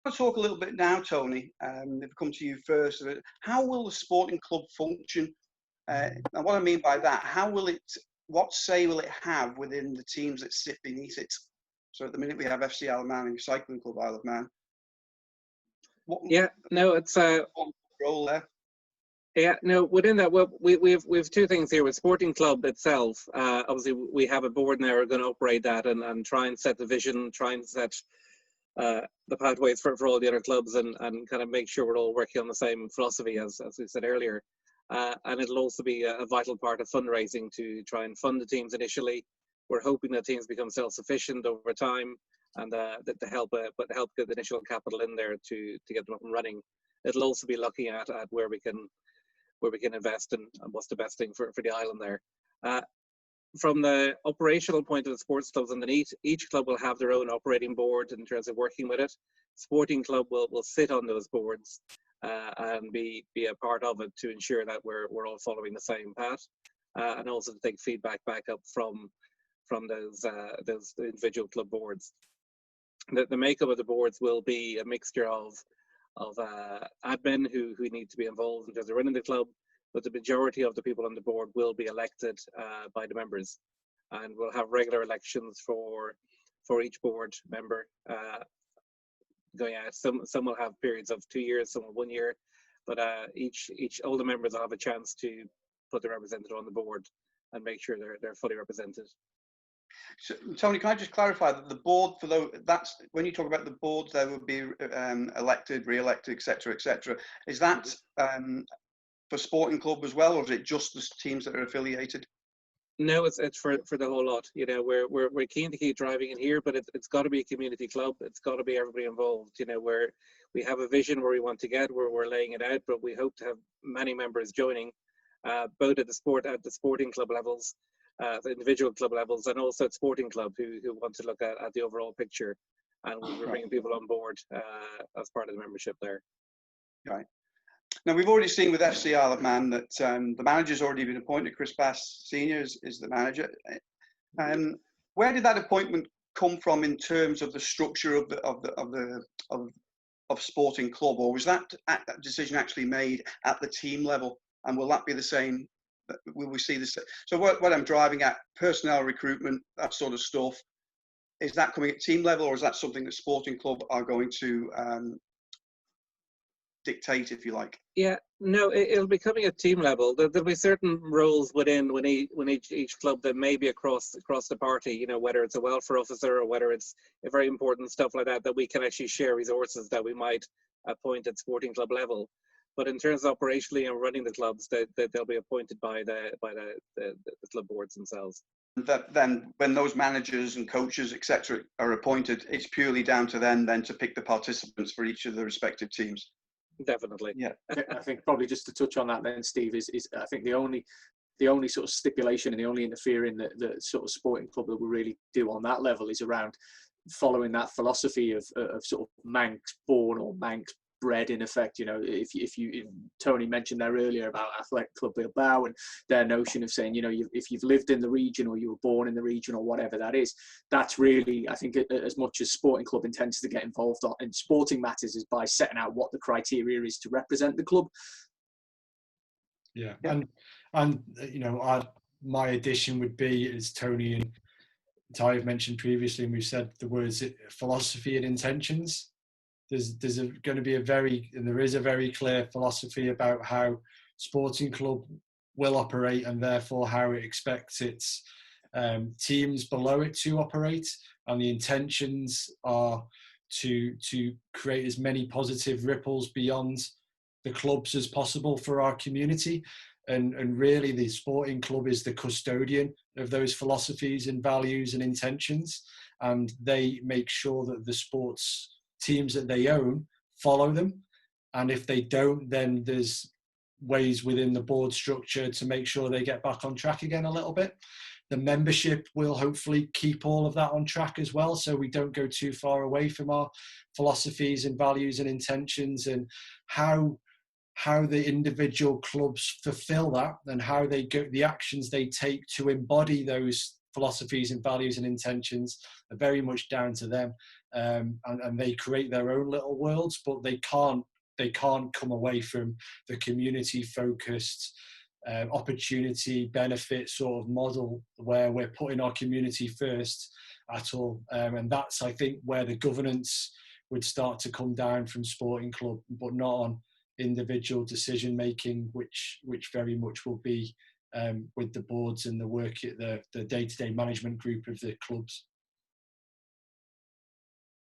I'll talk a little bit now, Tony. They've come to you first. How will the sporting club function? And what I mean by that, what say will it have within the teams that sit beneath it? So at the minute we have FC Isle of Man and Cycling Club Isle of Man. It's role there. Yeah, no, within that, well, we've two things here. With Sporting Club itself, obviously we have a board now who are going to operate that and try and set the vision, try and set the pathways for all the other clubs and kind of make sure we're all working on the same philosophy as we said earlier. And it'll also be a vital part of fundraising to try and fund the teams initially. We're hoping that teams become self-sufficient over time and to help get the initial capital in there to get them up and running. It'll also be looking at where we can invest and what's the best thing for the island there. From the operational point of the sports clubs underneath, each club will have their own operating board in terms of working with it. Sporting Club will sit on those boards and be a part of it to ensure that we're all following the same path, and also to take feedback back up from those individual club boards. The makeup of the boards will be a mixture of admin who need to be involved in terms of running the club, but the majority of the people on the board will be elected by the members, and we'll have regular elections for each board member going out. Some will have periods of 2 years, some will 1 year, but all the members will have a chance to put their representative on the board and make sure they're fully represented. So, Tony, can I just clarify that the board for those, that's when you talk about the boards, there will be elected, re-elected, etc. Is that for Sporting Club as well, or is it just the teams that are affiliated? No, it's for the whole lot. You know, we're keen to keep driving in here, but it's got to be a community club. It's got to be everybody involved. You know, where we have a vision where we want to get, where we're laying it out, but we hope to have many members joining, both at the sporting club levels, the individual club levels, and also at Sporting Club who want to look at the overall picture, and we're bringing people on board as part of the membership there. Right. Now, we've already seen with FC Isle of Man that the manager's already been appointed. Chris Bass Senior is the manager. Where did that appointment come from in terms of the structure of Sporting Club, or was that decision actually made at the team level? And will that be the same? Will we see this? So what I'm driving at, personnel recruitment, that sort of stuff, is that coming at team level, or is that something that Sporting Club are going to dictate, if you like? Yeah, no, it'll be coming at team level. There'll be certain roles within each club that may be across the party, you know, whether it's a welfare officer or whether it's a very important stuff like that we can actually share resources that we might appoint at Sporting Club level. But in terms of operationally and running the clubs, they'll be appointed by the club boards themselves. That then, when those managers and coaches, etc., are appointed, it's purely down to them then to pick the participants for each of the respective teams. Definitely. Yeah. I think probably just to touch on that then, Steve, is I think the only sort of stipulation and the only interfering that the sort of Sporting Club that we really do on that level is around following that philosophy of sort of Manx born or Manx bred, in effect. You know, if Tony mentioned there earlier about Athletic Club Bilbao and their notion of saying, you know, if you've lived in the region or you were born in the region or whatever that is, that's really, I think, as much as Sporting Club intends to get involved in sporting matters is by setting out what the criteria is to represent the club. Yeah. And you know, my addition would be, as Tony and Ty have mentioned previously, and we've said the words philosophy and intentions. There's going to be there is a very clear philosophy about how Sporting Club will operate, and therefore how it expects its teams below it to operate. And the intentions are to create as many positive ripples beyond the clubs as possible for our community. And really, the Sporting Club is the custodian of those philosophies and values and intentions, and they make sure that the sports teams that they own follow them. And if they don't, then there's ways within the board structure to make sure they get back on track again a little bit. The membership will hopefully keep all of that on track as well, so we don't go too far away from our philosophies and values and intentions, and how the individual clubs fulfill that, and how they go, the actions they take to embody those philosophies and values and intentions are very much down to them, and they create their own little worlds, but they can't come away from the community focused opportunity benefit sort of model where we're putting our community first at all. And that's, I think, where the governance would start to come down from sporting club, but not on individual decision making, which very much will be with the boards and the work at the day-to-day management group of the clubs.